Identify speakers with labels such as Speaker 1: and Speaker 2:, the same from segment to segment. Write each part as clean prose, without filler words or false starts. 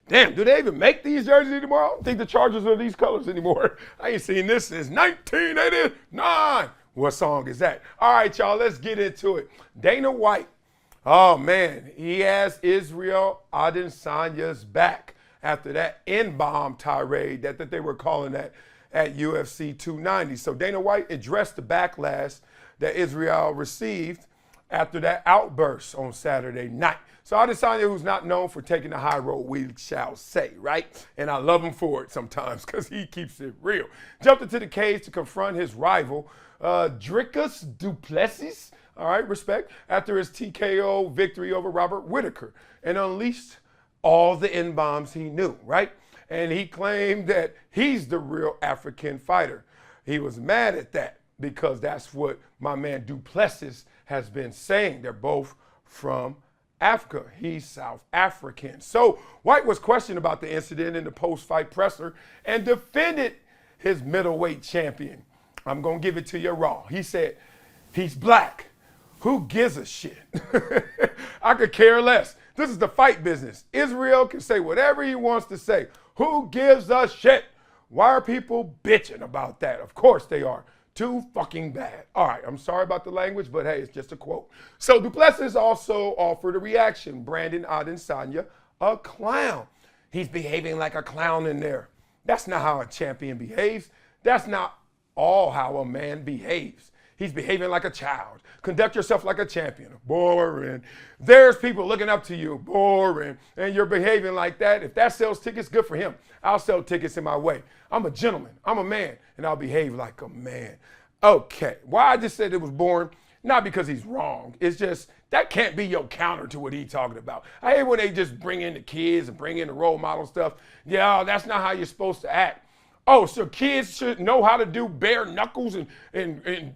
Speaker 1: Damn, do they even make these jerseys anymore? I don't think the Chargers are these colors anymore. I ain't seen this since 1989. What song is that? All right, y'all, let's get into it. Dana White, oh man, he has Israel Adesanya's back after that N-bomb tirade that they were calling that at UFC 290. So Dana White addressed the backlash that Israel received after that outburst on Saturday night. So Adesanya, who's not known for taking the high road, we shall say, right? And I love him for it sometimes because he keeps it real. Jumped into the cage to confront his rival, Dricus Du Plessis, all right, respect, after his TKO victory over Robert Whittaker, and unleashed all the N-bombs he knew, right? And he claimed that he's the real African fighter. He was mad at that because that's what my man Du Plessis has been saying. They're both from Africa. He's South African. So White was questioned about the incident in the post-fight presser and defended his middleweight champion. I'm going to give it to you raw. He said, he's black. Who gives a shit? I could care less. This is the fight business. Israel can say whatever he wants to say. Who gives a shit? Why are people bitching about that? Of course they are. Too fucking bad. All right, I'm sorry about the language, but hey, it's just a quote. So Du Plessis also offered a reaction, branding Adesanya a clown. He's behaving like a clown in there. That's not how a champion behaves. That's not all how a man behaves. He's behaving like a child. Conduct yourself like a champion. Boring. There's people looking up to you. Boring. And you're behaving like that. If that sells tickets, good for him. I'll sell tickets in my way. I'm a gentleman. I'm a man. And I'll behave like a man. Okay. Why I just said it was boring? Not because he's wrong. It's just that can't be your counter to what he's talking about. I hate when they just bring in the kids and bring in the role model stuff. Yeah, that's not how you're supposed to act. Oh, so kids should know how to do bare knuckles and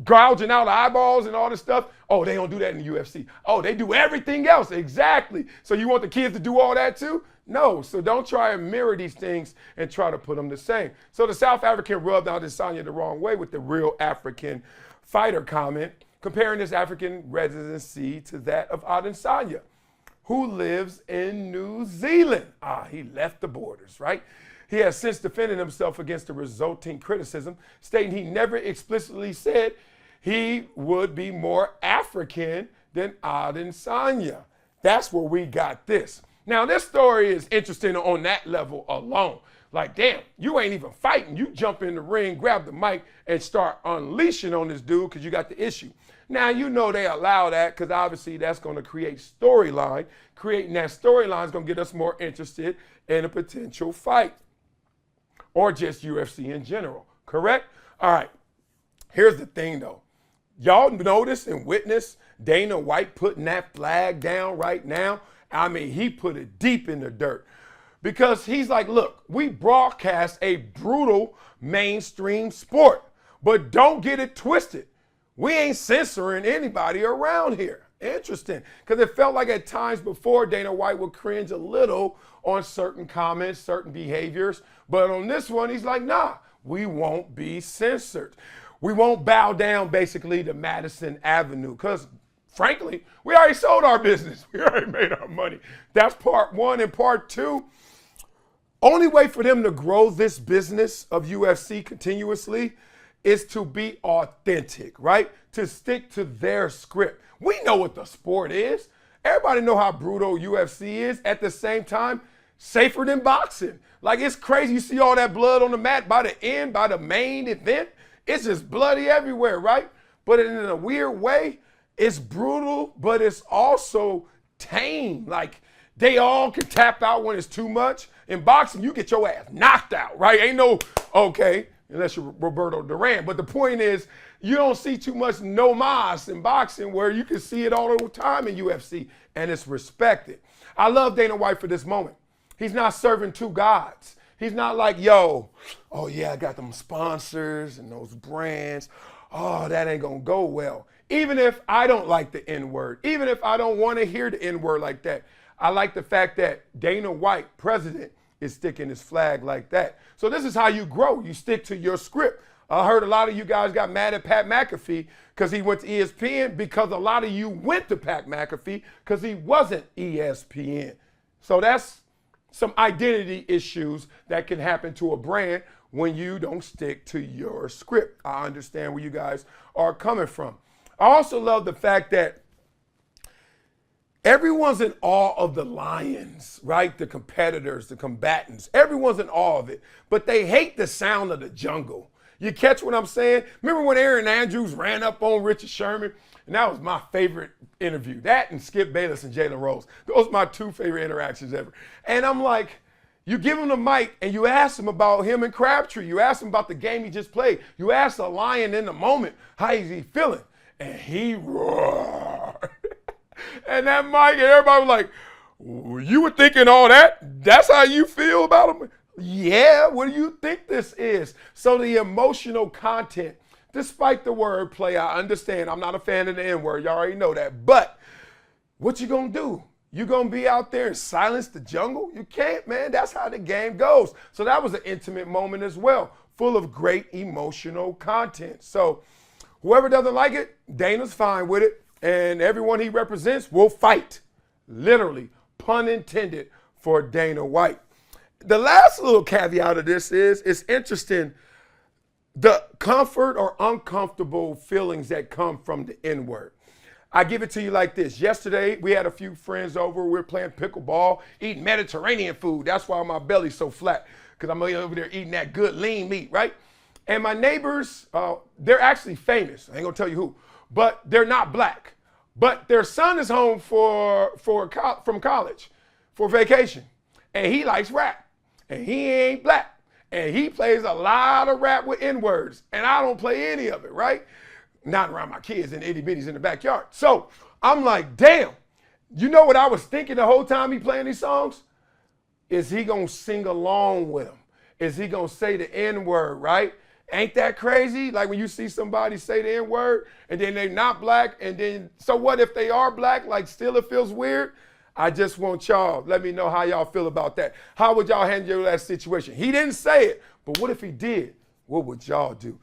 Speaker 1: gouging out eyeballs and all this stuff. Oh, they don't do that in the UFC. Oh, they do everything else. Exactly. So you want the kids to do all that too? No. So don't try and mirror these things and try to put them the same. So the South African rubbed Adesanya the wrong way with the real African fighter comment, comparing his African residency to that of Adesanya, who lives in New Zealand. He left the borders, right? He has since defended himself against the resulting criticism, stating he never explicitly said he would be more African than Adesanya. That's where we got this. Now, this story is interesting on that level alone. Like, damn, you ain't even fighting. You jump in the ring, grab the mic, and start unleashing on this dude because you got the issue. Now, you know they allow that because obviously that's going to create storyline. Creating that storyline is going to get us more interested in a potential fight. Or just UFC in general, correct? All right, here's the thing though. Y'all notice and witness Dana White putting that flag down right now? I mean, he put it deep in the dirt because he's like, look, we broadcast a brutal mainstream sport, but don't get it twisted. We ain't censoring anybody around here. Interesting, because it felt like at times before Dana White would cringe a little on certain comments, certain behaviors, but on this one, he's like, nah, we won't be censored. We won't bow down basically to Madison Avenue because frankly, we already sold our business. We already made our money. That's part one. And part two, only way for them to grow this business of UFC continuously is to be authentic, right? To stick to their script. We know what the sport is. Everybody know how brutal UFC is. At the same time, safer than boxing. Like, it's crazy. You see all that blood on the mat by the end, by the main event. It's just bloody everywhere, right? But in a weird way, it's brutal, but it's also tame. Like, they all can tap out when it's too much. In boxing, you get your ass knocked out, right? Ain't no, okay, unless you're Roberto Duran. But the point is, you don't see too much no mas in boxing where you can see it all the time in UFC, and it's respected. I love Dana White for this moment. He's not serving two gods. He's not like, yo, oh yeah, I got them sponsors and those brands. Oh, that ain't gonna go well. Even if I don't like the N-word, even if I don't wanna hear the N-word like that, I like the fact that Dana White, president, is sticking his flag like that. So this is how you grow. You stick to your script. I heard a lot of you guys got mad at Pat McAfee because he went to ESPN, because a lot of you went to Pat McAfee because he wasn't ESPN. So that's some identity issues that can happen to a brand when you don't stick to your script. I understand where you guys are coming from. I also love the fact that everyone's in awe of the lions, right? The competitors, the combatants. Everyone's in awe of it, but they hate the sound of the jungle. You catch what I'm saying? Remember when Aaron Andrews ran up on Richard Sherman? And that was my favorite interview. That and Skip Bayless and Jalen Rose. Those are my two favorite interactions ever. And I'm like, you give him the mic and you ask him about him and Crabtree. You ask him about the game he just played. You ask the lion in the moment, how is he feeling? And he roared. And that mic, and everybody was like, you were thinking all that? That's how you feel about him? Yeah, what do you think this is? So the emotional content, despite the wordplay, I understand. I'm not a fan of the N-word. You already know that. But what you gonna do? You gonna be out there and silence the jungle? You can't, man. That's how the game goes. So that was an intimate moment as well, full of great emotional content. So whoever doesn't like it, Dana's fine with it. And everyone he represents will fight. Literally, pun intended, for Dana White. The last little caveat of this is, it's interesting, the comfort or uncomfortable feelings that come from the N-word. I give it to you like this. Yesterday, we had a few friends over. We were playing pickleball, eating Mediterranean food. That's why my belly's so flat, because I'm over there eating that good lean meat, right? And my neighbors, they're actually famous. I ain't gonna tell you who, but they're not black. But their son is home from college for vacation, and he likes rap, and he ain't black, and he plays a lot of rap with N-words, and I don't play any of it, right? Not around my kids and itty bitties in the backyard. So I'm like, damn, you know what I was thinking the whole time he playing these songs? Is he gonna sing along with them? Is he gonna say the N-word, right? Ain't that crazy? Like when you see somebody say the N-word and then they're not black, and then, so what if they are black? Like still it feels weird? I just want y'all, let me know how y'all feel about that. How would y'all handle that situation? He didn't say it, but what if he did? What would y'all do?